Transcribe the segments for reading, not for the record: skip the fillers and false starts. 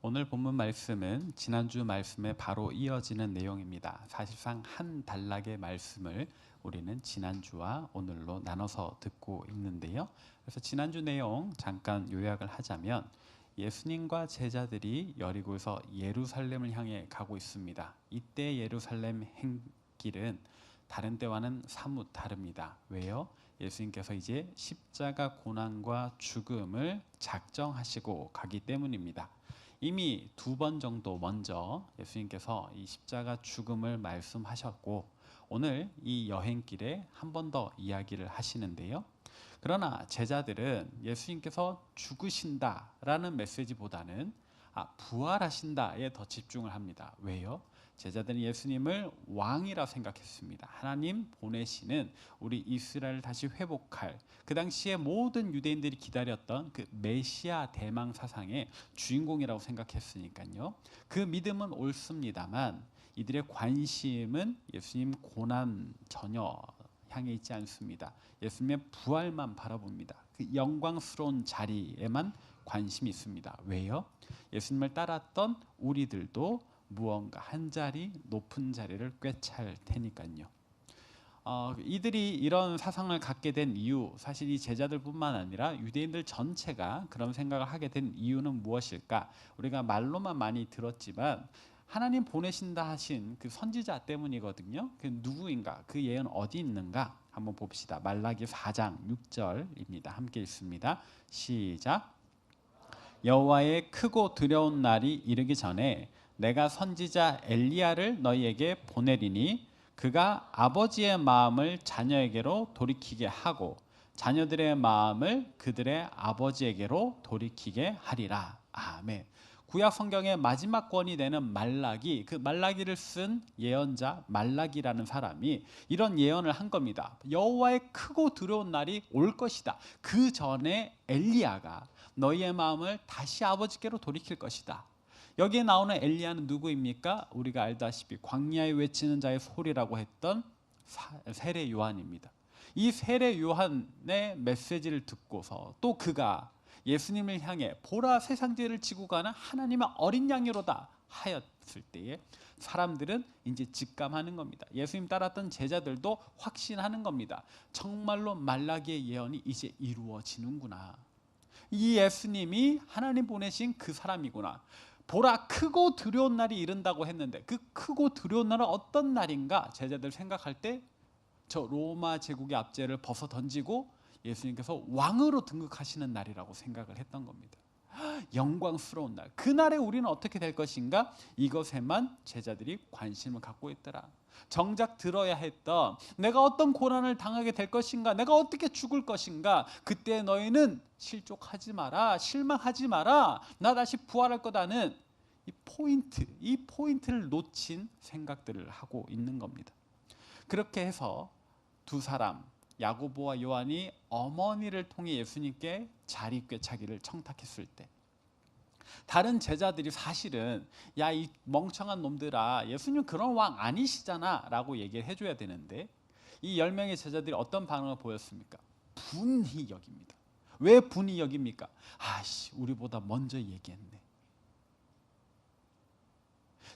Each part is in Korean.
오늘 본문 말씀은 지난주 말씀에 바로 이어지는 내용입니다. 사실상 한 단락의 말씀을 우리는 지난주와 오늘로 나눠서 듣고 있는데요. 그래서 지난주 내용 잠깐 요약을 하자면 예수님과 제자들이 여리고에서 예루살렘을 향해 가고 있습니다. 이때 예루살렘 행길은 다른 때와는 사뭇 다릅니다. 왜요? 예수님께서 이제 십자가 고난과 죽음을 작정하시고 가기 때문입니다. 이미 2번 정도 먼저 예수님께서 이 십자가 죽음을 말씀하셨고 오늘 이 여행길에 한 번 더 이야기를 하시는데요. 그러나 제자들은 예수님께서 죽으신다라는 메시지보다는 부활하신다에 더 집중을 합니다. 왜요? 제자들은 예수님을 왕이라 생각했습니다. 하나님 보내시는 우리 이스라엘을 다시 회복할 그 당시에 모든 유대인들이 기다렸던 그 메시아 대망 사상의 주인공이라고 생각했으니까요. 그 믿음은 옳습니다만 이들의 관심은 예수님 고난 전혀 향해 있지 않습니다. 예수님의 부활만 바라봅니다. 그 영광스러운 자리에만 관심이 있습니다. 왜요? 예수님을 따랐던 우리들도 무언가 한 자리 높은 자리를 꿰찰 테니까요. 이들이 이런 사상을 갖게 된 이유, 사실 이 제자들뿐만 아니라 유대인들 전체가 그런 생각을 하게 된 이유는 무엇일까? 우리가 말로만 많이 들었지만 하나님 보내신다 하신 그 선지자 때문이거든요. 그 누구인가? 그 예언 어디 있는가? 한번 봅시다. 말라기 4장 6절입니다. 함께 읽습니다. 시작. 여호와의 크고 두려운 날이 이르기 전에 내가 선지자 엘리야를 너희에게 보내리니 그가 아버지의 마음을 자녀에게로 돌이키게 하고 자녀들의 마음을 그들의 아버지에게로 돌이키게 하리라. 아멘. 구약 성경의 마지막 권이 되는 말라기, 그 말라기를 쓴 예언자 말라기라는 사람이 이런 예언을 한 겁니다. 여호와의 크고 두려운 날이 올 것이다. 그 전에 엘리야가 너희의 마음을 다시 아버지께로 돌이킬 것이다. 여기에 나오는 엘리야는 누구입니까? 우리가 알다시피 광야에 외치는 자의 소리라고 했던 세례 요한입니다. 이 세례 요한의 메시지를 듣고서 또 그가 예수님을 향해 보라 세상 죄를 지고 가는 하나님의 어린 양이로다 하였을 때에 사람들은 이제 직감하는 겁니다. 예수님 따랐던 제자들도 확신하는 겁니다. 정말로 말라기의 예언이 이제 이루어지는구나. 이 예수님이 하나님 보내신 그 사람이구나. 보라 크고 두려운 날이 이른다고 했는데 그 크고 두려운 날은 어떤 날인가? 제자들 생각할 때 저 로마 제국의 압제를 벗어 던지고 예수님께서 왕으로 등극하시는 날이라고 생각을 했던 겁니다. 영광스러운 날. 그날에 우리는 어떻게 될 것인가? 이것에만 제자들이 관심을 갖고 있더라. 정작 들어야 했던 내가 어떤 고난을 당하게 될 것인가? 내가 어떻게 죽을 것인가? 그때 너희는 실족하지 마라. 실망하지 마라. 나 다시 부활할 거다는 이 포인트를 놓친 생각들을 하고 있는 겁니다. 그렇게 해서 두 사람 야고보와 요한이 어머니를 통해 예수님께 자리 꿰차기를 청탁했을 때 다른 제자들이 사실은 야 이 멍청한 놈들아 예수님 그런 왕 아니시잖아 라고 얘기를 해줘야 되는데 이 10명의 제자들이 어떤 반응을 보였습니까? 분히 여깁니다. 왜 분히 여깁니까? 아씨 우리보다 먼저 얘기했네.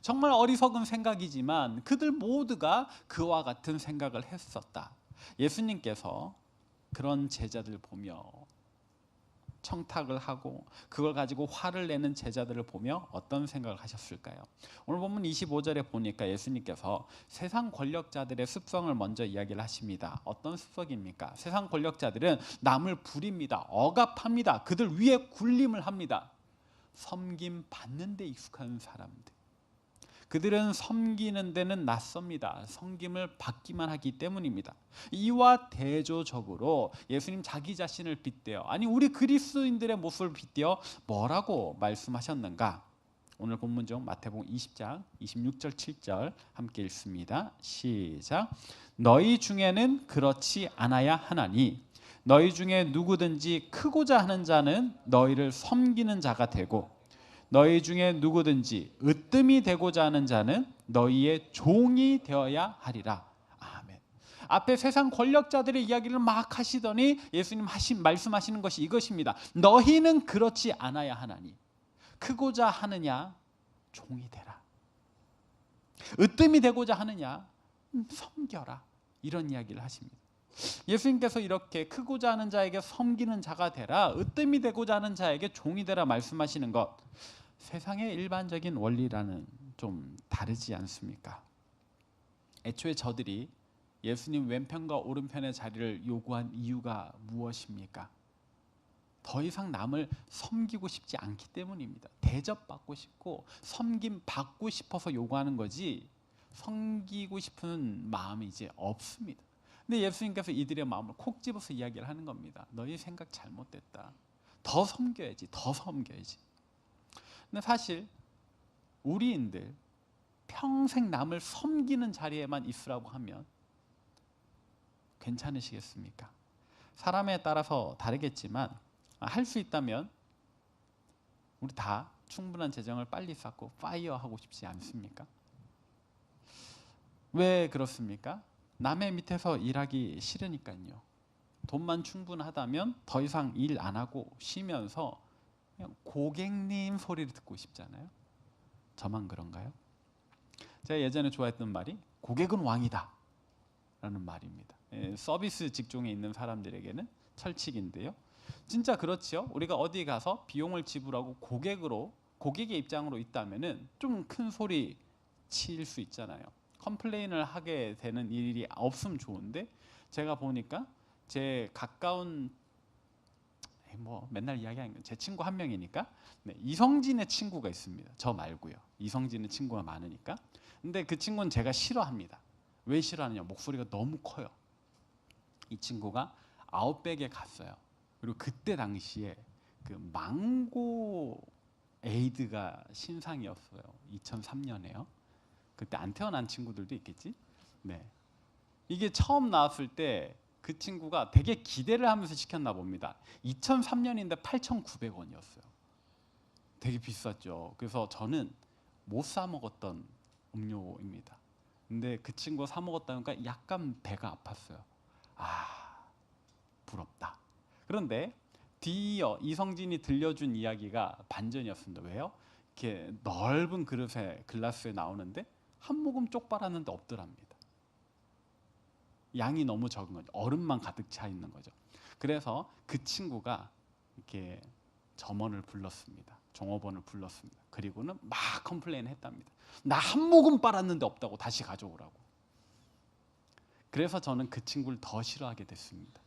정말 어리석은 생각이지만 그들 모두가 그와 같은 생각을 했었다. 예수님께서 그런 제자들 보며 청탁을 하고 그걸 가지고 화를 내는 제자들을 보며 어떤 생각을 하셨을까요? 오늘 보면 25절에 보니까 예수님께서 세상 권력자들의 습성을 먼저 이야기를 하십니다. 어떤 습성입니까? 세상 권력자들은 남을 부립니다. 억압합니다. 그들 위에 군림을 합니다. 섬김 받는 데 익숙한 사람들. 그들은 섬기는 데는 낯섭니다. 섬김을 받기만 하기 때문입니다. 이와 대조적으로 예수님 자기 자신을 빗대어 아니 우리 그리스도인들의 모습을 빗대어 뭐라고 말씀하셨는가? 오늘 본문 중 마태복음 20장 26절 7절 함께 읽습니다. 시작. 너희 중에는 그렇지 않아야 하나니 너희 중에 누구든지 크고자 하는 자는 너희를 섬기는 자가 되고 너희 중에 누구든지 으뜸이 되고자 하는 자는 너희의 종이 되어야 하리라. 아멘. 앞에 세상 권력자들의 이야기를 막 하시더니 예수님 말씀하시는 것이 이것입니다. 너희는 그렇지 않아야 하나니 크고자 하느냐? 종이 되라. 으뜸이 되고자 하느냐? 섬겨라. 이런 이야기를 하십니다. 예수님께서 이렇게 크고자 하는 자에게 섬기는 자가 되라, 으뜸이 되고자 하는 자에게 종이 되라 말씀하시는 것, 세상의 일반적인 원리라는 좀 다르지 않습니까? 애초에 저들이 예수님 왼편과 오른편의 자리를 요구한 이유가 무엇입니까? 더 이상 남을 섬기고 싶지 않기 때문입니다. 대접받고 싶고 섬김 받고 싶어서 요구하는 거지 섬기고 싶은 마음이 이제 없습니다. 근데 예수님께서 이들의 마음을 콕 집어서 이야기를 하는 겁니다. 너희 생각 잘못됐다. 더 섬겨야지, 더 섬겨야지. 근데 사실 우리인들 평생 남을 섬기는 자리에만 있으라고 하면 괜찮으시겠습니까? 사람에 따라서 다르겠지만 할 수 있다면 우리 다 충분한 재정을 빨리 쌓고 파이어 하고 싶지 않습니까? 왜 그렇습니까? 남의 밑에서 일하기 싫으니까요. 돈만 충분하다면 더 이상 일 안 하고 쉬면서 그냥 고객님 소리를 듣고 싶잖아요. 저만 그런가요? 제가 예전에 좋아했던 말이 고객은 왕이다 라는 말입니다. 서비스 직종에 있는 사람들에게는 철칙인데요. 진짜 그렇죠. 우리가 어디 가서 비용을 지불하고 고객의 입장으로 있다면은 좀 큰 소리 칠 수 있잖아요. 컴플레인을 하게 되는 일이 없으면 좋은데, 제가 보니까 제 가까운 뭐 맨날 이야기하는 건 제 친구 한 명이니까, 네, 이성진의 친구가 있습니다. 저 말고요. 이성진의 친구가 많으니까. 근데 그 친구는 제가 싫어합니다. 왜 싫어하느냐? 목소리가 너무 커요. 이 친구가 아웃백에 갔어요. 그리고 그때 당시에 그 망고 에이드가 신상이었어요. 2003년에요. 그때 안 태어난 친구들도 있겠지? 네. 이게 처음 나왔을 때 그 친구가 되게 기대를 하면서 시켰나 봅니다. 2003년인데 8,900원이었어요. 되게 비쌌죠. 그래서 저는 못 사 먹었던 음료입니다. 근데 그 친구가 사 먹었다니까 약간 배가 아팠어요. 아, 부럽다. 그런데 뒤이어 이성진이 들려준 이야기가 반전이었습니다. 왜요? 이렇게 넓은 그릇에 글라스에 나오는데 한 모금 쪽 빨았는데 없더랍니다. 양이 너무 적은 거죠. 얼음만 가득 차 있는 거죠. 그래서 그 친구가 이렇게 점원을 불렀습니다. 종업원을 불렀습니다. 그리고는 막 컴플레인 했답니다. 나 한 모금 빨았는데 없다고, 다시 가져오라고. 그래서 저는 그 친구를 더 싫어하게 됐습니다.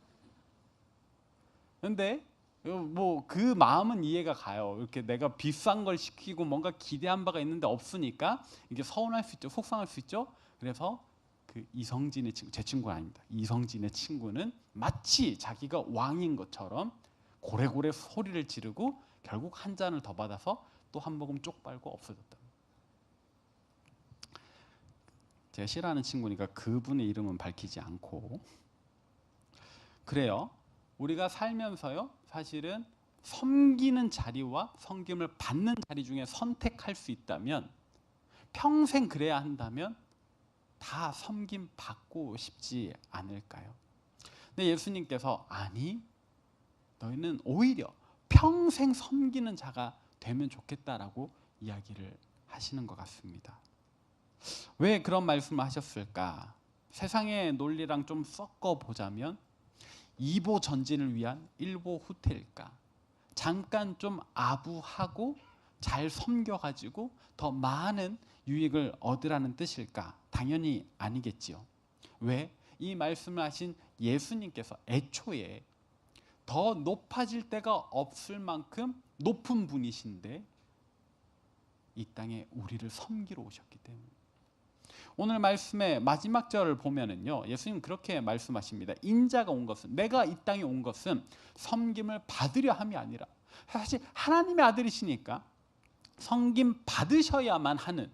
근데 뭐 그 마음은 이해가 가요. 이렇게 내가 비싼 걸 시키고 뭔가 기대한 바가 있는데 없으니까 이게 서운할 수 있죠. 속상할 수 있죠. 그래서 그 이성진의 친구, 제 친구가 아닙니다. 이성진의 친구는 마치 자기가 왕인 것처럼 고래고래 소리를 지르고 결국 한 잔을 더 받아서 또 한 모금 쪽 빨고 없어졌다. 제가 싫어하는 친구니까 그분의 이름은 밝히지 않고, 그래요. 우리가 살면서요, 사실은 섬기는 자리와 섬김을 받는 자리 중에 선택할 수 있다면, 평생 그래야 한다면 다 섬김 받고 싶지 않을까요? 근데 예수님께서 아니, 너희는 오히려 평생 섬기는 자가 되면 좋겠다라고 이야기를 하시는 것 같습니다. 왜 그런 말씀을 하셨을까? 세상의 논리랑 좀 섞어 보자면 2보 전진을 위한 1보 후퇴일까? 잠깐 좀 아부하고 잘 섬겨가지고 더 많은 유익을 얻으라는 뜻일까? 당연히 아니겠지요. 왜? 이 말씀을 하신 예수님께서 애초에 더 높아질 데가 없을 만큼 높은 분이신데 이 땅에 우리를 섬기러 오셨기 때문에. 오늘 말씀의 마지막 절을 보면은요, 예수님 그렇게 말씀하십니다. 인자가 온 것은, 내가 이 땅에 온 것은 섬김을 받으려 함이 아니라, 사실 하나님의 아들이시니까 섬김 받으셔야만 하는,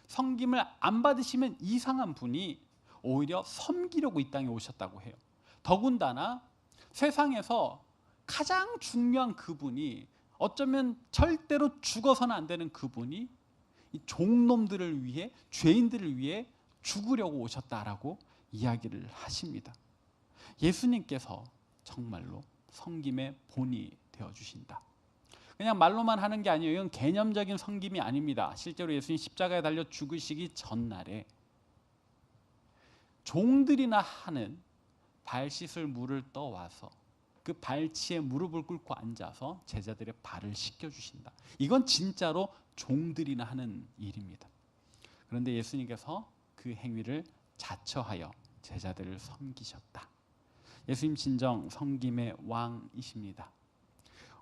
섬김을 안 받으시면 이상한 분이 오히려 섬기려고 이 땅에 오셨다고 해요. 더군다나 세상에서 가장 중요한 그분이, 어쩌면 절대로 죽어서는 안 되는 그분이 이 종놈들을 위해, 죄인들을 위해 죽으려고 오셨다라고 이야기를 하십니다. 예수님께서 정말로 섬김의 본이 되어 주신다. 그냥 말로만 하는 게 아니에요. 이건 개념적인 섬김이 아닙니다. 실제로 예수님 십자가에 달려 죽으시기 전날에 종들이나 하는 발 씻을 물을 떠와서 그 발치에 무릎을 꿇고 앉아서 제자들의 발을 씻겨주신다. 이건 진짜로 종들이나 하는 일입니다. 그런데 예수님께서 그 행위를 자처하여 제자들을 섬기셨다. 예수님 진정 섬김의 왕이십니다.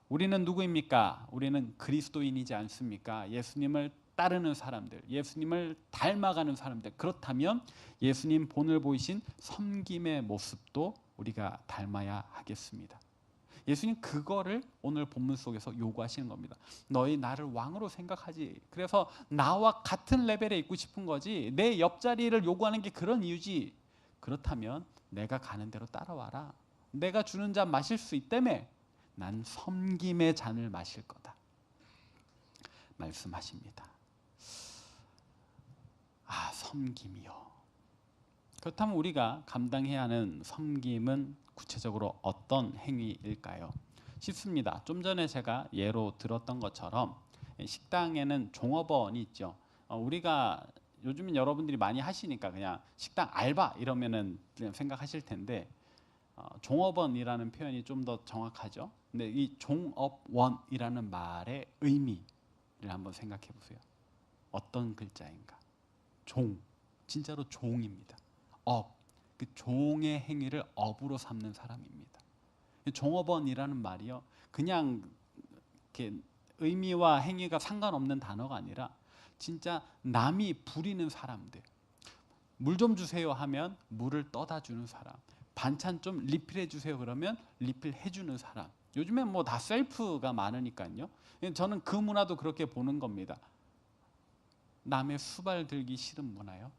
우리는 누구입니까? 우리는 그리스도인이지 않습니까? 예수님을 따르는 사람들, 예수님을 닮아가는 사람들. 그렇다면 예수님 본을 보이신 섬김의 모습도 우리가 닮아야 하겠습니다. 예수님 그거를 오늘 본문 속에서 요구하시는 겁니다. 너희 나를 왕으로 생각하지. 그래서 나와 같은 레벨에 있고 싶은 거지. 내 옆자리를 요구하는 게 그런 이유지. 그렇다면 내가 가는 대로 따라와라. 내가 주는 잔 마실 수 있다며. 난 섬김의 잔을 마실 거다. 말씀하십니다. 아, 섬김이요. 그렇다면 우리가 감당해야 하는 섬김은 구체적으로 어떤 행위일까요? 쉽습니다. 좀 전에 제가 예로 들었던 것처럼 식당에는 종업원이 있죠. 우리가 요즘은 여러분들이 많이 하시니까 그냥 식당 알바 이러면은 그냥 생각하실 텐데 종업원이라는 표현이 좀 더 정확하죠. 근데 이 종업원이라는 말의 의미를 한번 생각해 보세요. 어떤 글자인가? 종, 진짜로 종입니다. 업, 그 종의 행위를 업으로 삼는 사람입니다. 종업원이라는 말이요, 그냥 이렇게 의미와 행위가 상관없는 단어가 아니라 진짜 남이 부리는 사람들. 물 좀 주세요 하면 물을 떠다 주는 사람. 반찬 좀 리필해 주세요 그러면 리필해 주는 사람. 요즘엔 뭐 다 셀프가 많으니까요. 저는 그 문화도 그렇게 보는 겁니다. 남의 수발 들기 싫은 문화요.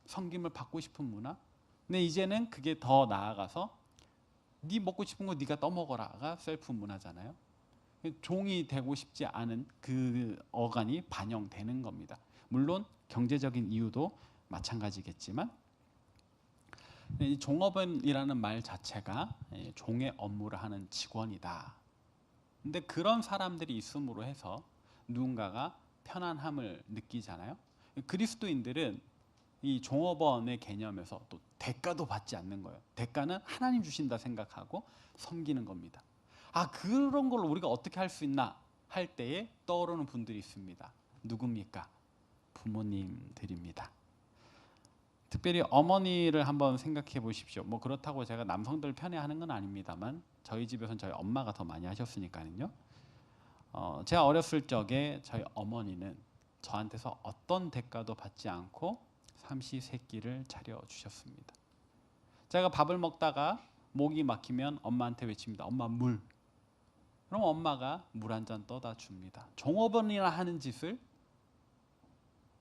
섬김을 받고 싶은 문화. 근데 이제는 그게 더 나아가서 네 먹고 싶은 거 네가 떠먹어라가 셀프 문화잖아요. 종이 되고 싶지 않은 그 어간이 반영되는 겁니다. 물론 경제적인 이유도 마찬가지겠지만 이 종업원이라는 말 자체가 종의 업무를 하는 직원이다. 근데 그런 사람들이 있음으로 해서 누군가가 편안함을 느끼잖아요. 그리스도인들은 이 종업원의 개념에서 또 대가도 받지 않는 거예요. 대가는 하나님 주신다 생각하고 섬기는 겁니다. 아, 그런 걸 우리가 어떻게 할 수 있나 할 때에 떠오르는 분들이 있습니다. 누굽니까? 부모님들입니다. 특별히 어머니를 한번 생각해 보십시오. 뭐 그렇다고 제가 남성들 편애하는 건 아닙니다만 저희 집에서는 저희 엄마가 더 많이 하셨으니까요. 제가 어렸을 적에 저희 어머니는 저한테서 어떤 대가도 받지 않고 삼시세끼를 차려 주셨습니다. 제가 밥을 먹다가 목이 막히면 엄마한테 외칩니다. 엄마 물. 그럼 엄마가 물 한 잔 떠다 줍니다. 종업원이나 하는 짓을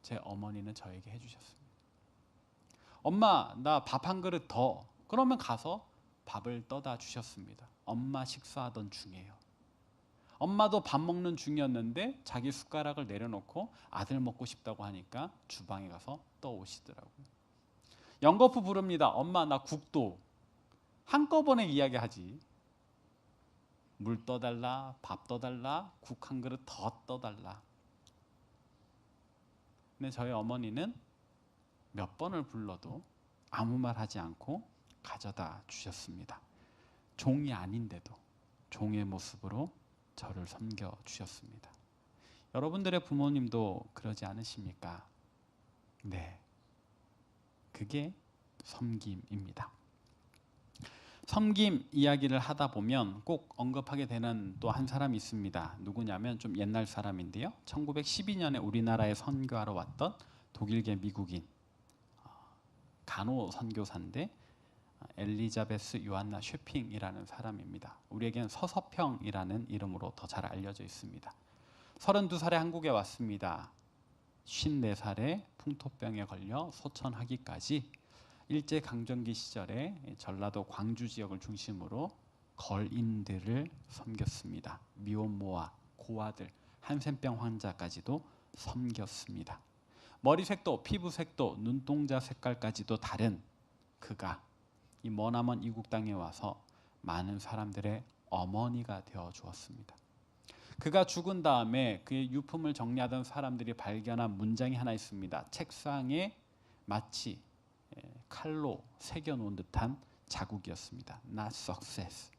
제 어머니는 저에게 해주셨습니다. 엄마 나 밥 한 그릇 더. 그러면 가서 밥을 떠다 주셨습니다. 엄마 식사하던 중에요. 엄마도 밥 먹는 중이었는데 자기 숟가락을 내려놓고 아들 먹고 싶다고 하니까 주방에 가서 떠오시더라고요. 연거푸 부릅니다. 엄마 나 국도. 한꺼번에 이야기하지. 물 떠달라, 밥 떠달라, 국 한 그릇 더 떠달라. 근데 저희 어머니는 몇 번을 불러도 아무 말 하지 않고 가져다 주셨습니다. 종이 아닌데도 종의 모습으로 저를 섬겨 주셨습니다. 여러분들의 부모님도 그러지 않으십니까? 네. 그게 섬김입니다. 섬김 이야기를 하다 보면 꼭 언급하게 되는 또 한 사람이 있습니다. 누구냐면 좀 옛날 사람인데요. 1912년에 우리나라에 선교하러 왔던 독일계 미국인 간호 선교사인데 엘리자베스 요한나 쉐핑이라는 사람입니다. 우리에겐 서서평이라는 이름으로 더 잘 알려져 있습니다. 32살에 한국에 왔습니다. 54살에 풍토병에 걸려 소천하기까지 일제강점기 시절에 전라도 광주 지역을 중심으로 걸인들을 섬겼습니다. 미혼모와 고아들, 한센병 환자까지도 섬겼습니다. 머리색도 피부색도 눈동자 색깔까지도 다른 그가 이 머나먼 이국 땅에 와서 많은 사람들의 어머니가 되어 주었습니다. 그가 죽은 다음에 그의 유품을 정리하던 사람들이 발견한 문장이 하나 있습니다. 책상에 마치 칼로 새겨놓은 듯한 자국이었습니다. Not success,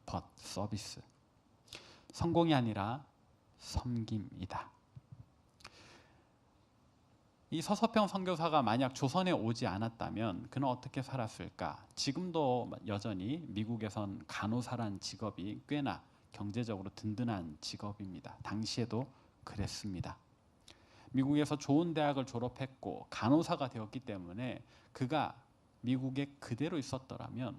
but service. 성공이 아니라 섬김이다. 이 서서평 선교사가 만약 조선에 오지 않았다면 그는 어떻게 살았을까? 지금도 여전히 미국에선 간호사란 직업이 꽤나 경제적으로 든든한 직업입니다. 당시에도 그랬습니다. 미국에서 좋은 대학을 졸업했고 간호사가 되었기 때문에 그가 미국에 그대로 있었더라면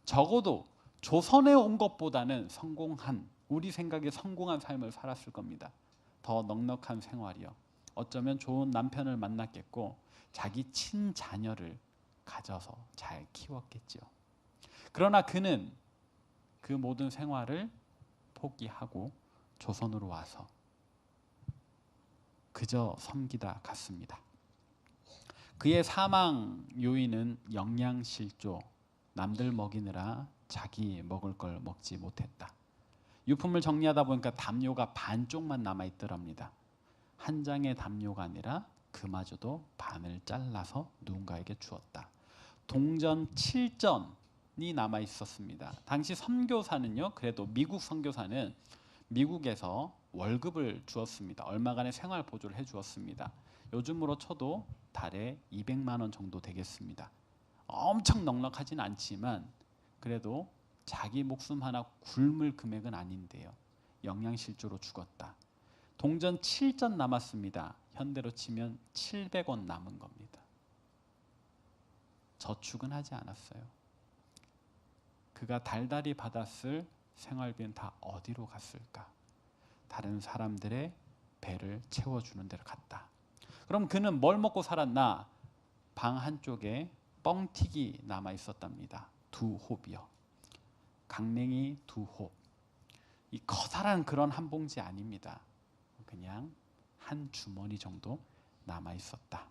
적어도 조선에 온 것보다는 성공한, 우리 생각에 성공한 삶을 살았을 겁니다. 더 넉넉한 생활이요. 어쩌면 좋은 남편을 만났겠고 자기 친자녀를 가져서 잘 키웠겠죠. 그러나 그는 그 모든 생활을 포기하고 조선으로 와서 그저 섬기다 갔습니다. 그의 사망 요인은 영양실조, 남들 먹이느라 자기 먹을 걸 먹지 못했다. 유품을 정리하다 보니까 담요가 반쪽만 남아있더랍니다. 한 장의 담요가 아니라 그마저도 반을 잘라서 누군가에게 주었다. 동전 7전이 남아 있었습니다. 당시 선교사는요, 그래도 미국 선교사는 미국에서 월급을 주었습니다. 얼마간의 생활 보조를 해주었습니다. 요즘으로 쳐도 달에 200만 원 정도 되겠습니다. 엄청 넉넉하진 않지만 그래도 자기 목숨 하나 굶을 금액은 아닌데요. 영양실조로 죽었다. 동전 7전 남았습니다. 현대로 치면 700원 남은 겁니다. 저축은 하지 않았어요. 그가 달달이 받았을 생활비는 다 어디로 갔을까? 다른 사람들의 배를 채워주는 데로 갔다. 그럼 그는 뭘 먹고 살았나? 방 한쪽에 뻥튀기 남아 있었답니다. 2홉이요. 강냉이 2홉. 이 커다란 그런 한 봉지 아닙니다. 그냥 한 주머니 정도 남아 있었다.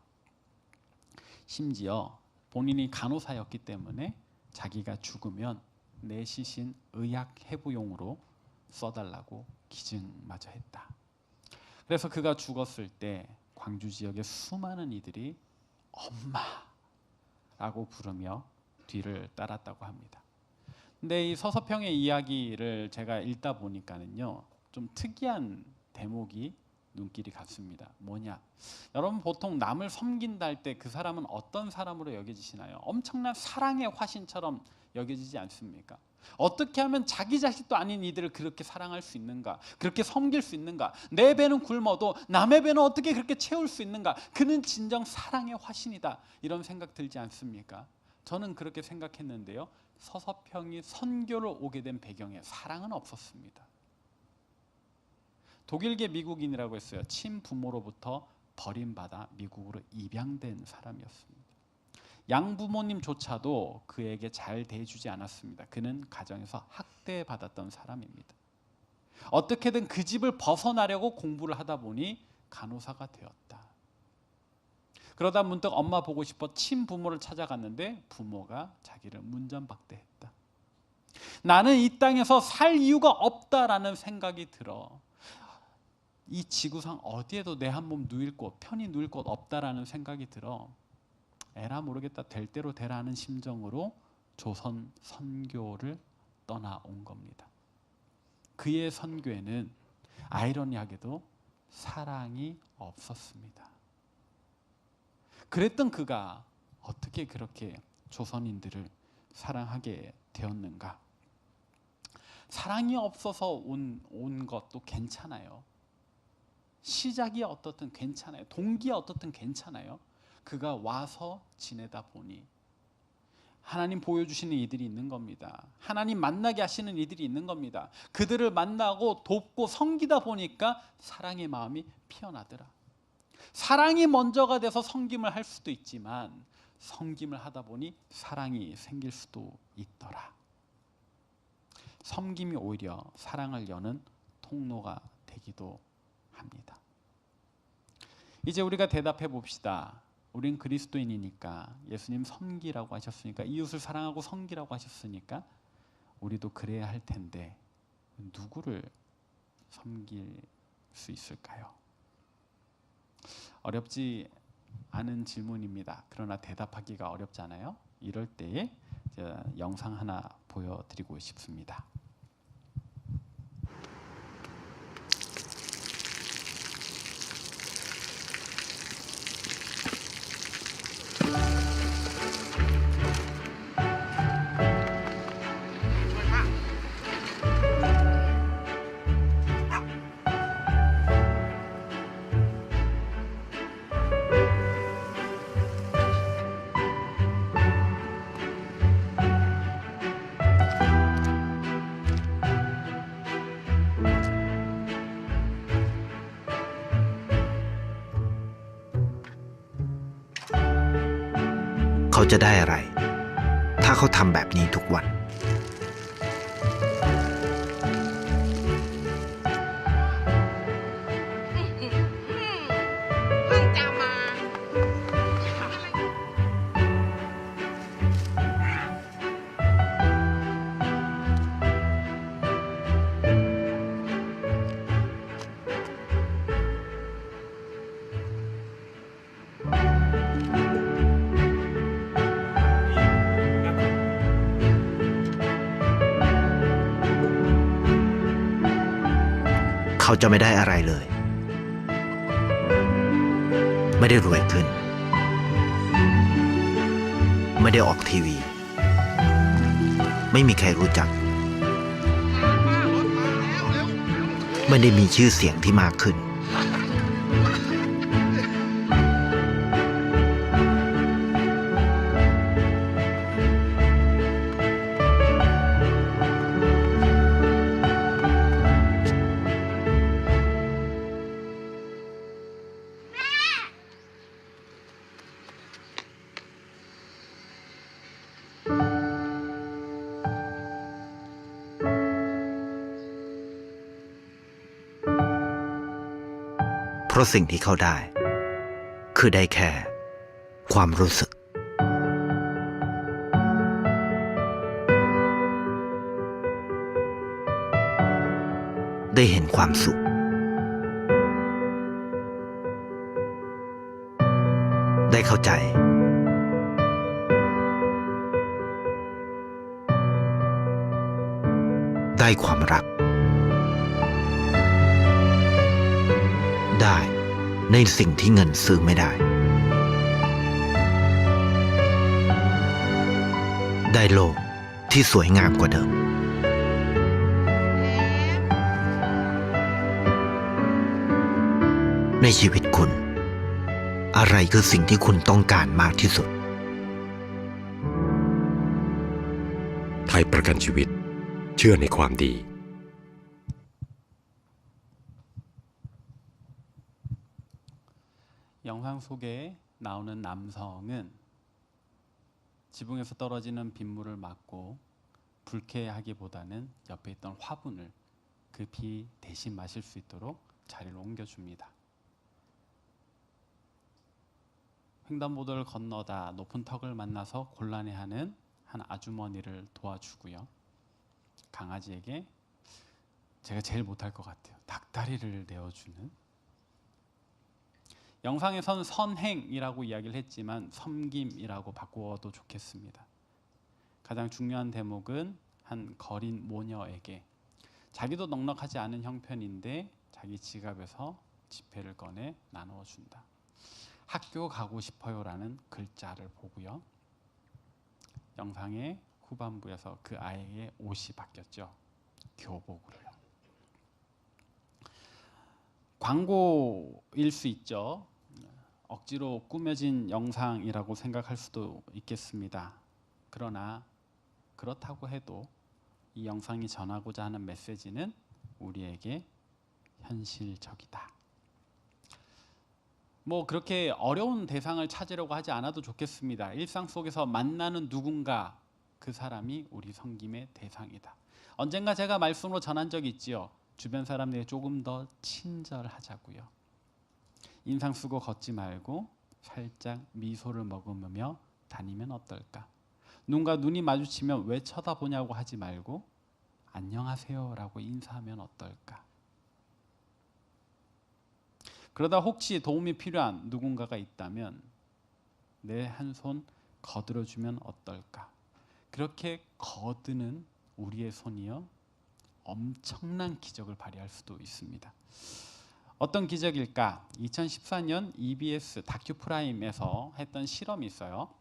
심지어 본인이 간호사였기 때문에 자기가 죽으면 내 시신 의학 해부용으로 써달라고 기증마저 했다. 그래서 그가 죽었을 때 광주 지역의 수많은 이들이 엄마라고 부르며 뒤를 따랐다고 합니다. 근데 이 서서평의 이야기를 제가 읽다 보니까는요, 좀 특이한 대목이 눈길이 갔습니다. 뭐냐? 여러분 보통 남을 섬긴다 할 때 그 사람은 어떤 사람으로 여겨지시나요? 엄청난 사랑의 화신처럼 여겨지지 않습니까? 어떻게 하면 자기 자식도 아닌 이들을 그렇게 사랑할 수 있는가? 그렇게 섬길 수 있는가? 내 배는 굶어도 남의 배는 어떻게 그렇게 채울 수 있는가? 그는 진정 사랑의 화신이다. 이런 생각 들지 않습니까? 저는 그렇게 생각했는데요. 서서평이 선교를 오게 된 배경에 사랑은 없었습니다. 독일계 미국인이라고 했어요. 친부모로부터 버림받아 미국으로 입양된 사람이었습니다. 양부모님조차도 그에게 잘 대해주지 않았습니다. 그는 가정에서 학대받았던 사람입니다. 어떻게든 그 집을 벗어나려고 공부를 하다 보니 간호사가 되었다. 그러다 문득 엄마 보고 싶어 친부모를 찾아갔는데 부모가 자기를 문전박대했다. 나는 이 땅에서 살 이유가 없다라는 생각이 들어. 이 지구상 어디에도 내 한 몸 누일 곳, 편히 누일 곳 없다라는 생각이 들어. 에라 모르겠다, 될 대로 되라는 심정으로 조선 선교를 떠나온 겁니다. 그의 선교에는 아이러니하게도 사랑이 없었습니다. 그랬던 그가 어떻게 그렇게 조선인들을 사랑하게 되었는가? 사랑이 없어서 온 것도 괜찮아요. 시작이 어떻든 괜찮아요. 동기가 어떻든 괜찮아요. 그가 와서 지내다 보니 하나님 보여주시는 이들이 있는 겁니다. 하나님 만나게 하시는 이들이 있는 겁니다. 그들을 만나고 돕고 섬기다 보니까 사랑의 마음이 피어나더라. 사랑이 먼저가 돼서 섬김을 할 수도 있지만 섬김을 하다 보니 사랑이 생길 수도 있더라. 섬김이 오히려 사랑을 여는 통로가 되기도 합니다. 이제 우리가 대답해 봅시다. 우린 그리스도인이니까, 예수님 섬기라고 하셨으니까, 이웃을 사랑하고 섬기라고 하셨으니까 우리도 그래야 할 텐데 누구를 섬길 수 있을까요? 어렵지 않은 질문입니다. 그러나 대답하기가 어렵잖아요. 이럴 때에 제가 영상 하나 보여드리고 싶습니다.เขาจะได้อะไรถ้าเขาทำแบบนี้ทุกวัน เพิ่งจะมา เขาจะไม่ได้อะไรเลย ไม่ได้รวยขึ้น ไม่ได้ออกทีวี ไม่มีใครรู้จัก ไม่ได้มีชื่อเสียงที่มากขึ้น เพราะสิ่งที่เขาได้ คือได้แค่ความรู้สึก ได้เห็นความสุข ได้เข้าใจ ได้ความรัก ได้ในสิ่งที่เงินซื้อไม่ได้ ได้โลกที่สวยงามกว่าเดิม ในชีวิตคุณ อะไรคือสิ่งที่คุณต้องการมากที่สุด ไทยประกันชีวิตเชื่อในความดี 영상 속에 나오는 남성은 지붕에서 떨어지는 빗물을 맞고 불쾌하기보다는 옆에 있던 화분을 급히 대신 마실 수 있도록 자리를 옮겨줍니다. 횡단보도를 건너다 높은 턱을 만나서 곤란해하는 한 아주머니를 도와주고요. 강아지에게 제가 제일 못할 것 같아요. 닭다리를 내어주는. 영상에선 선행이라고 이야기를 했지만 섬김이라고 바꾸어도 좋겠습니다. 가장 중요한 대목은 한 거린 모녀에게 자기도 넉넉하지 않은 형편인데 자기 지갑에서 지폐를 꺼내 나누어 준다. 학교 가고 싶어요라는 글자를 보고요. 영상의 후반부에서 그 아이의 옷이 바뀌었죠. 교복으로요. 광고일 수 있죠. 억지로 꾸며진 영상이라고 생각할 수도 있겠습니다. 그러나 그렇다고 해도 이 영상이 전하고자 하는 메시지는 우리에게 현실적이다. 뭐 그렇게 어려운 대상을 찾으려고 하지 않아도 좋겠습니다. 일상 속에서 만나는 누군가, 그 사람이 우리 섬김의 대상이다. 언젠가 제가 말씀으로 전한 적이 있지요. 주변 사람들에게 조금 더 친절하자고요. 인상 쓰고 걷지 말고 살짝 미소를 머금으며 다니면 어떨까? 누군가 눈이 마주치면 왜 쳐다보냐고 하지 말고 안녕하세요라고 인사하면 어떨까? 그러다 혹시 도움이 필요한 누군가가 있다면 내 한 손 거들어주면 어떨까? 그렇게 거드는 우리의 손이요, 엄청난 기적을 발휘할 수도 있습니다. 어떤 기적일까? 2014년 EBS 다큐프라임에서 했던 실험이 있어요.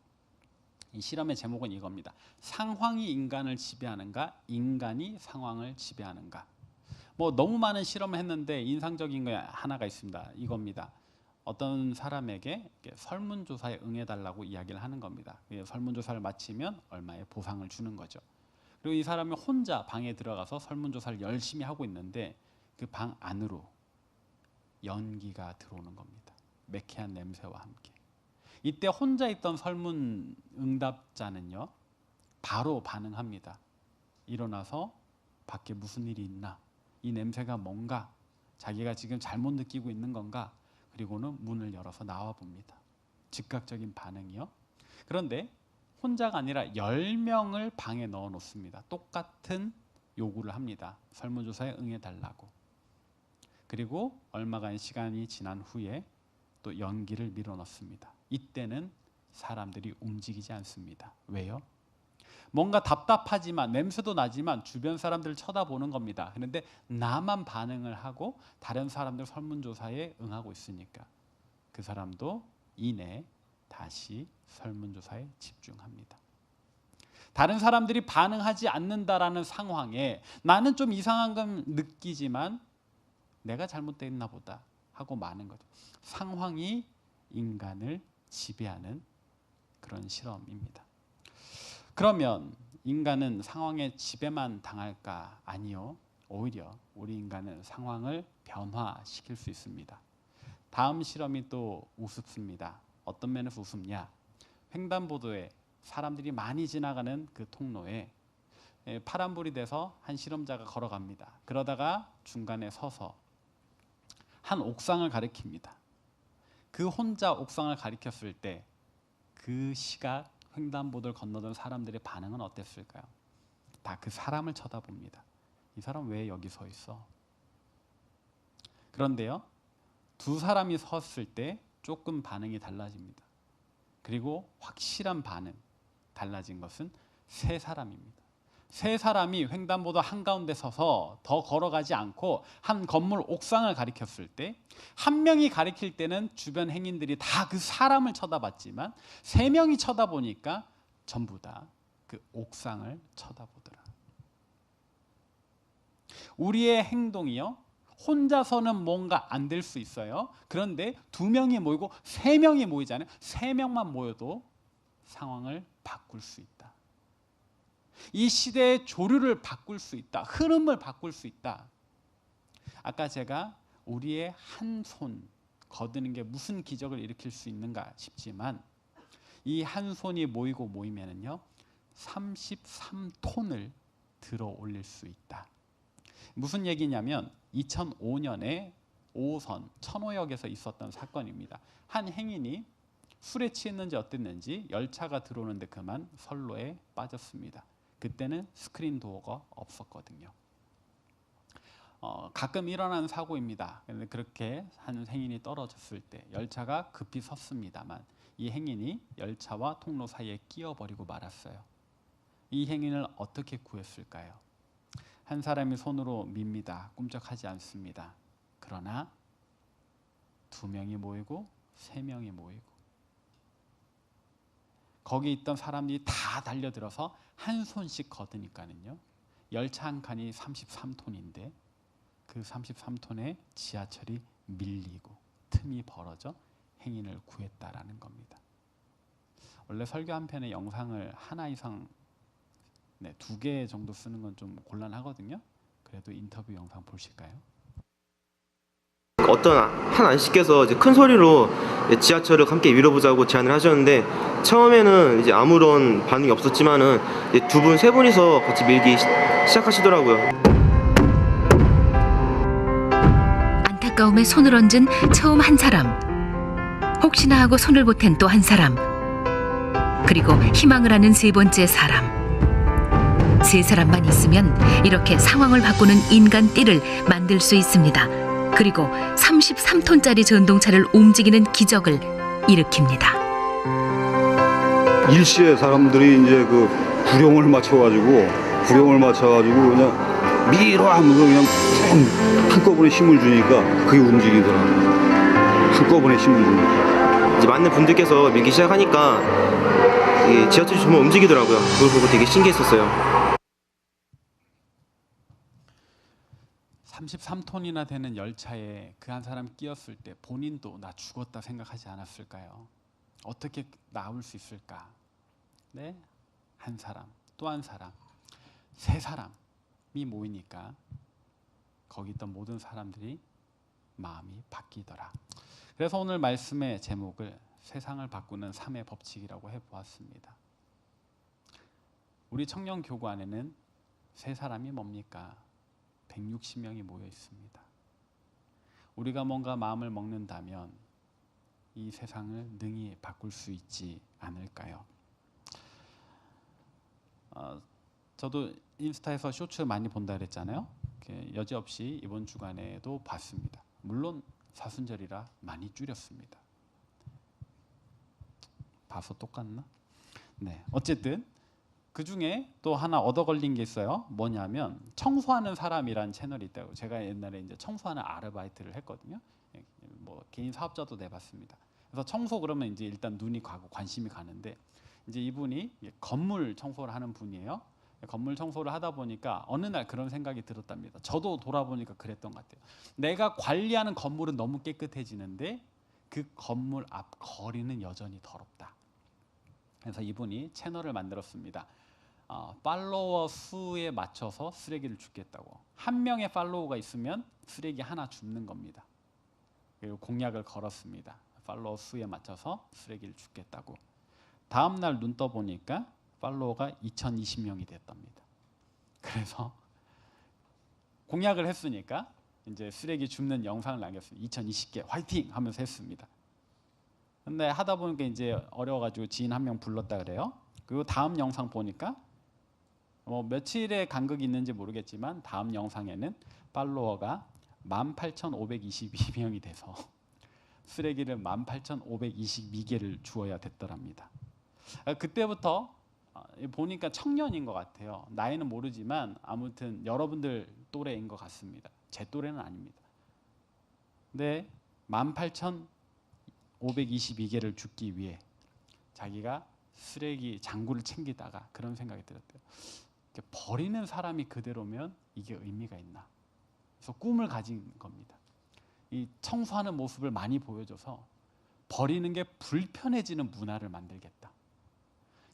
이 실험의 제목은 이겁니다. 상황이 인간을 지배하는가? 인간이 상황을 지배하는가? 뭐 너무 많은 실험을 했는데 인상적인 거 하나가 있습니다. 이겁니다. 어떤 사람에게 설문조사에 응해달라고 이야기를 하는 겁니다. 설문조사를 마치면 얼마의 보상을 주는 거죠. 그리고 이 사람이 혼자 방에 들어가서 설문조사를 열심히 하고 있는데 그 방 안으로 연기가 들어오는 겁니다. 매캐한 냄새와 함께. 이때 혼자 있던 설문 응답자는요, 바로 반응합니다. 일어나서 밖에 무슨 일이 있나? 이 냄새가 뭔가? 자기가 지금 잘못 느끼고 있는 건가? 그리고는 문을 열어서 나와 봅니다. 즉각적인 반응이요. 그런데 혼자가 아니라 10명을 방에 넣어 놓습니다. 똑같은 요구를 합니다. 설문조사에 응해달라고. 그리고 얼마간의 시간이 지난 후에 또 연기를 밀어넣습니다. 이때는 사람들이 움직이지 않습니다. 왜요? 뭔가 답답하지만, 냄새도 나지만 주변 사람들을 쳐다보는 겁니다. 그런데 나만 반응을 하고 다른 사람들 설문조사에 응하고 있으니까 그 사람도 이내 다시 설문조사에 집중합니다. 다른 사람들이 반응하지 않는다라는 상황에 나는 좀 이상한 건 느끼지만 내가 잘못됐나 보다 하고 마는 거죠. 상황이 인간을 지배하는 그런 실험입니다. 그러면 인간은 상황의 지배만 당할까? 아니요. 오히려 우리 인간은 상황을 변화시킬 수 있습니다. 다음 실험이 또 우습습니다. 어떤 면에서 우습냐? 횡단보도에 사람들이 많이 지나가는 그 통로에 파란불이 돼서 한 실험자가 걸어갑니다. 그러다가 중간에 서서 한 옥상을 가리킵니다. 그 혼자 옥상을 가리켰을 때 그 시각 횡단보도를 건너던 사람들의 반응은 어땠을까요? 다 그 사람을 쳐다봅니다. 이 사람 왜 여기 서 있어? 그런데요, 두 사람이 섰을 때 조금 반응이 달라집니다. 그리고 확실한 반응, 달라진 것은 세 사람입니다. 세 사람이 횡단보도 한가운데 서서 더 걸어가지 않고 한 건물 옥상을 가리켰을 때, 한 명이 가리킬 때는 주변 행인들이 다 그 사람을 쳐다봤지만 세 명이 쳐다보니까 전부 다 그 옥상을 쳐다보더라. 우리의 행동이요, 혼자서는 뭔가 안 될 수 있어요. 그런데 두 명이 모이고 세 명이 모이잖아요. 세 명만 모여도 상황을 바꿀 수 있다. 이 시대의 조류를 바꿀 수 있다. 흐름을 바꿀 수 있다. 아까 제가 우리의 한 손 거드는 게 무슨 기적을 일으킬 수 있는가 싶지만, 이 한 손이 모이고 모이면은요 33톤을 들어 올릴 수 있다. 무슨 얘기냐면 2005년에 5호선 천호역에서 있었던 사건입니다. 한 행인이 술에 취했는지 어땠는지 열차가 들어오는데 그만 선로에 빠졌습니다. 그때는 스크린 도어가 없었거든요. 가끔 일어나는 사고입니다. 그런데 그렇게 한 행인이 떨어졌을 때 열차가 급히 섰습니다만 이 행인이 열차와 통로 사이에 끼어버리고 말았어요. 이 행인을 어떻게 구했을까요? 한 사람이 손으로 밉니다. 꿈쩍하지 않습니다. 그러나 두 명이 모이고 세 명이 모이고 거기 있던 사람들이 다 달려들어서 한 손씩 거드니까는요, 열차 한 칸이 33톤인데 그 33톤에 지하철이 밀리고 틈이 벌어져 행인을 구했다라는 겁니다. 원래 설교 한 편의 영상을 하나 이상, 2개 정도 쓰는 건 좀 곤란하거든요. 그래도 인터뷰 영상 보실까요? 어떤 한 아저씨께서 이제 큰 소리로 지하철을 함께 밀어보자고 제안을 하셨는데, 처음에는 이제 아무런 반응이 없었지만은 두 분, 세 분이서 같이 밀기 시작하시더라고요. 안타까움에 손을 얹은 처음 한 사람, 혹시나 하고 손을 보탠 또 한 사람, 그리고 희망을 하는 세 번째 사람. 세 사람만 있으면 이렇게 상황을 바꾸는 인간 띠를 만들 수 있습니다. 그리고 33톤짜리 전동차를 움직이는 기적을 일으킵니다. 일시에 사람들이 이제 그 구령을 맞춰가지고 그냥 밀어 하면서 그냥 한꺼번에 힘을 주니까 그게 움직이더라고요. 한꺼번에 힘을 주니까. 이제 많은 분들께서 밀기 시작하니까 이 지하철이 정말 움직이더라고요. 그걸 보고 되게 신기했었어요. 33톤이나 되는 열차에 그 한 사람 끼었을 때 본인도 나 죽었다 생각하지 않았을까요? 어떻게 나올 수 있을까? 네, 한 사람, 또 한 사람, 세 사람이 모이니까 거기 있던 모든 사람들이 마음이 바뀌더라. 그래서 오늘 말씀의 제목을 세상을 바꾸는 3의 법칙이라고 해보았습니다. 우리 청년교구안에는 세 사람이 뭡니까? 160명이 모여 있습니다. 우리가 뭔가 마음을 먹는다면 이 세상을 능히 바꿀 수 있지 않을까요? 저도 인스타에서 쇼츠 많이 본다 그랬잖아요. 여지없이 이번 주간에도 봤습니다. 물론 사순절이라 많이 줄였습니다. 봐서 똑같나? 네, 어쨌든 그 중에 또 하나 얻어 걸린 게 있어요. 뭐냐면 청소하는 사람이란 채널이 있다고. 제가 옛날에 이제 청소하는 아르바이트를 했거든요. 뭐 개인 사업자도 내봤습니다. 그래서 청소 그러면 이제 일단 눈이 가고 관심이 가는데 이제 이분이 건물 청소를 하는 분이에요. 건물 청소를 하다 보니까 어느 날 그런 생각이 들었답니다. 저도 돌아보니까 그랬던 것 같아요. 내가 관리하는 건물은 너무 깨끗해지는데 그 건물 앞 거리는 여전히 더럽다. 그래서 이분이 채널을 만들었습니다. 팔로워 수에 맞춰서 쓰레기를 줍겠다고. 한 명의 팔로워가 있으면 쓰레기 하나 줍는 겁니다. 그리고 공약을 걸었습니다. 팔로워 수에 맞춰서 쓰레기를 줍겠다고. 다음 날 눈 떠보니까 팔로워가 2020명이 됐답니다. 그래서 공약을 했으니까 이제 쓰레기 줍는 영상을 남겼습니다. 2020개 화이팅 하면서 했습니다. 근데 하다 보니까 이제 어려워가지고 지인 한 명 불렀다 그래요. 그리고 다음 영상 보니까 뭐 며칠의 간극이 있는지 모르겠지만 다음 영상에는 팔로워가 18,522명이 돼서 쓰레기를 18,522개를 주어야 됐더랍니다. 그때부터 보니까 청년인 것 같아요. 나이는 모르지만 아무튼 여러분들 또래인 것 같습니다. 제 또래는 아닙니다. 근데 18,522개를 줍기 위해 자기가 쓰레기 장구를 챙기다가 그런 생각이 들었대요. 버리는 사람이 그대로면 이게 의미가 있나? 그래서 꿈을 가진 겁니다. 이 청소하는 모습을 많이 보여줘서 버리는 게 불편해지는 문화를 만들겠다.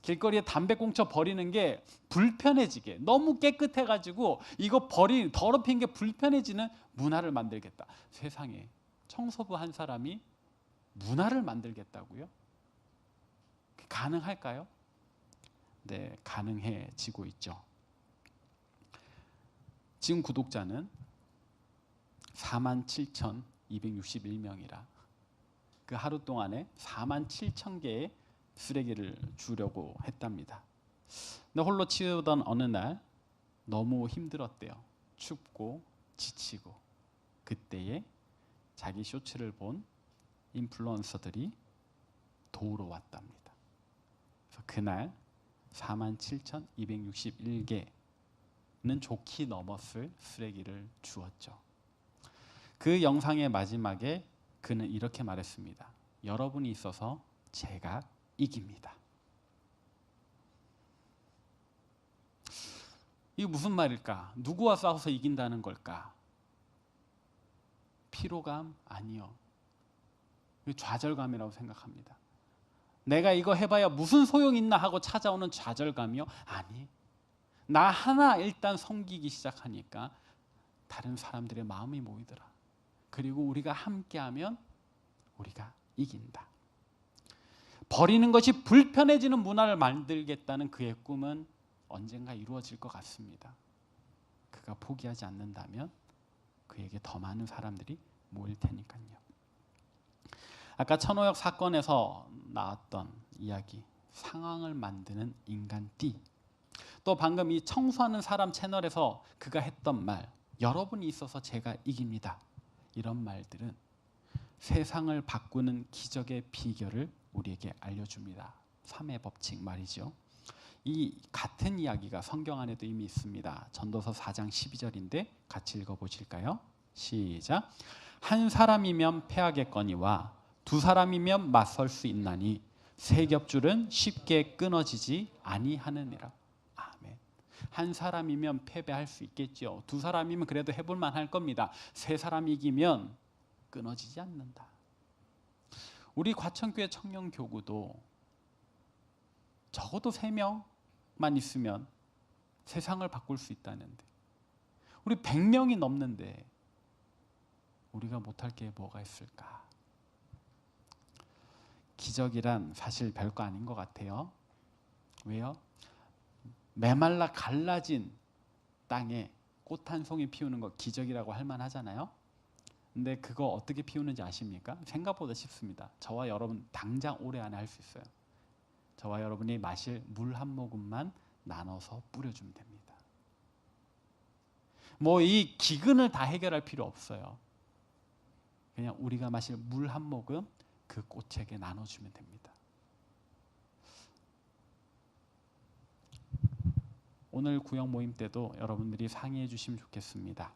길거리에 담배꽁초 버리는 게 불편해지게 너무 깨끗해가지고 이거 더럽힌 게 불편해지는 문화를 만들겠다. 세상에 청소부 한 사람이 문화를 만들겠다고요? 가능할까요? 네, 가능해지고 있죠. 지금 구독자는 47,261명이라 그 하루 동안에 47,000개의 쓰레기를 주려고 했답니다. 근데 홀로 치우던 어느 날 너무 힘들었대요. 춥고 지치고. 그때에 자기 쇼츠를 본 인플루언서들이 도우러 왔답니다. 그래서 그날 47,261개는 좋게 넘었을 쓰레기를 주었죠. 그 영상의 마지막에 그는 이렇게 말했습니다. 여러분이 있어서 제가 이깁니다. 이게 무슨 말일까? 누구와 싸워서 이긴다는 걸까? 피로감? 아니요. 좌절감이라고 생각합니다. 내가 이거 해봐야 무슨 소용이 있나 하고 찾아오는 좌절감이요? 아니. 나 하나 일단 섬기기 시작하니까 다른 사람들의 마음이 모이더라. 그리고 우리가 함께하면 우리가 이긴다. 버리는 것이 불편해지는 문화를 만들겠다는 그의 꿈은 언젠가 이루어질 것 같습니다. 그가 포기하지 않는다면 그에게 더 많은 사람들이 모일 테니까요. 아까 천호역 사건에서 나왔던 이야기, 상황을 만드는 인간띠. 또 방금 이 청소하는 사람 채널에서 그가 했던 말, 여러분이 있어서 제가 이깁니다. 이런 말들은 세상을 바꾸는 기적의 비결을 우리에게 알려줍니다. 3의 법칙 말이죠. 이 같은 이야기가 성경 안에도 이미 있습니다. 전도서 4장 12절인데 같이 읽어보실까요? 시작. 한 사람이면 패하겠거니와 두 사람이면 맞설 수 있나니 세 겹줄은 쉽게 끊어지지 아니하느니라. 아멘. 한 사람이면 패배할 수 있겠죠. 두 사람이면 그래도 해볼 만할 겁니다. 세 사람이 이기면 끊어지지 않는다. 우리 과천교회 청년교구도 적어도 3명만 있으면 세상을 바꿀 수 있다는데 우리 100명이 넘는데 우리가 못할 게 뭐가 있을까? 기적이란 사실 별거 아닌 것 같아요. 왜요? 메말라 갈라진 땅에 꽃 한 송이 피우는 거 기적이라고 할 만하잖아요. 근데 그거 어떻게 피우는지 아십니까? 생각보다 쉽습니다. 저와 여러분 당장 올해 안에 할 수 있어요. 저와 여러분이 마실 물 한 모금만 나눠서 뿌려주면 됩니다. 뭐 이 기근을 다 해결할 필요 없어요. 그냥 우리가 마실 물 한 모금 그 꽃에게 나눠주면 됩니다. 오늘 구역 모임 때도 여러분들이 상의해 주시면 좋겠습니다.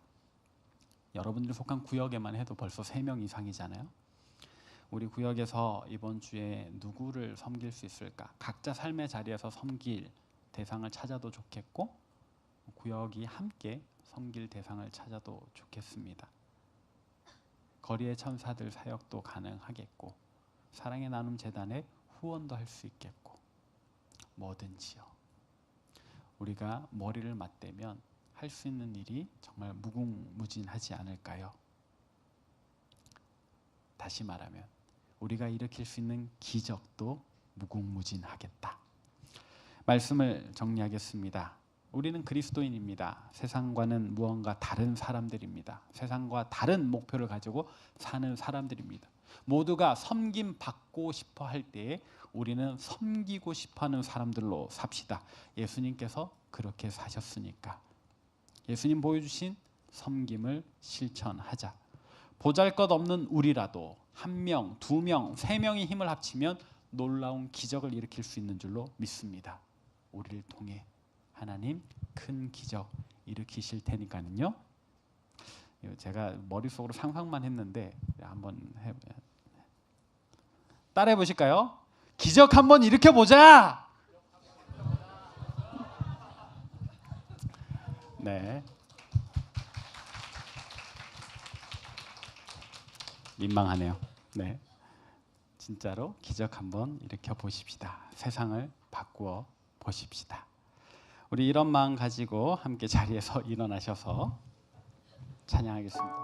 여러분들이 속한 구역에만 해도 벌써 3명 이상이잖아요. 우리 구역에서 이번 주에 누구를 섬길 수 있을까? 각자 삶의 자리에서 섬길 대상을 찾아도 좋겠고 구역이 함께 섬길 대상을 찾아도 좋겠습니다. 거리의 천사들 사역도 가능하겠고 사랑의 나눔 재단에 후원도 할 수 있겠고 뭐든지요. 우리가 머리를 맞대면 할 수 있는 일이 정말 무궁무진하지 않을까요? 다시 말하면 우리가 일으킬 수 있는 기적도 무궁무진하겠다. 말씀을 정리하겠습니다. 우리는 그리스도인입니다. 세상과는 무언가 다른 사람들입니다. 세상과 다른 목표를 가지고 사는 사람들입니다. 모두가 섬김 받고 싶어 할 때에 우리는 섬기고 싶어하는 사람들로 삽시다. 예수님께서 그렇게 사셨으니까. 예수님 보여주신 섬김을 실천하자. 보잘것없는 우리라도 1명, 2명, 3명이 힘을 합치면 놀라운 기적을 일으킬 수 있는 줄로 믿습니다. 우리를 통해 하나님 큰 기적 일으키실 테니까는요. 제가 머릿속으로 상상만 했는데 한번 따라해 보실까요? 기적 한번 일으켜 보자. 네. 민망하네요. 네. 진짜로 기적 한번 일으켜 보십시다. 세상을 바꾸어 보십시다. 우리 이런 마음 가지고 함께 자리에서 일어나셔서 찬양하겠습니다.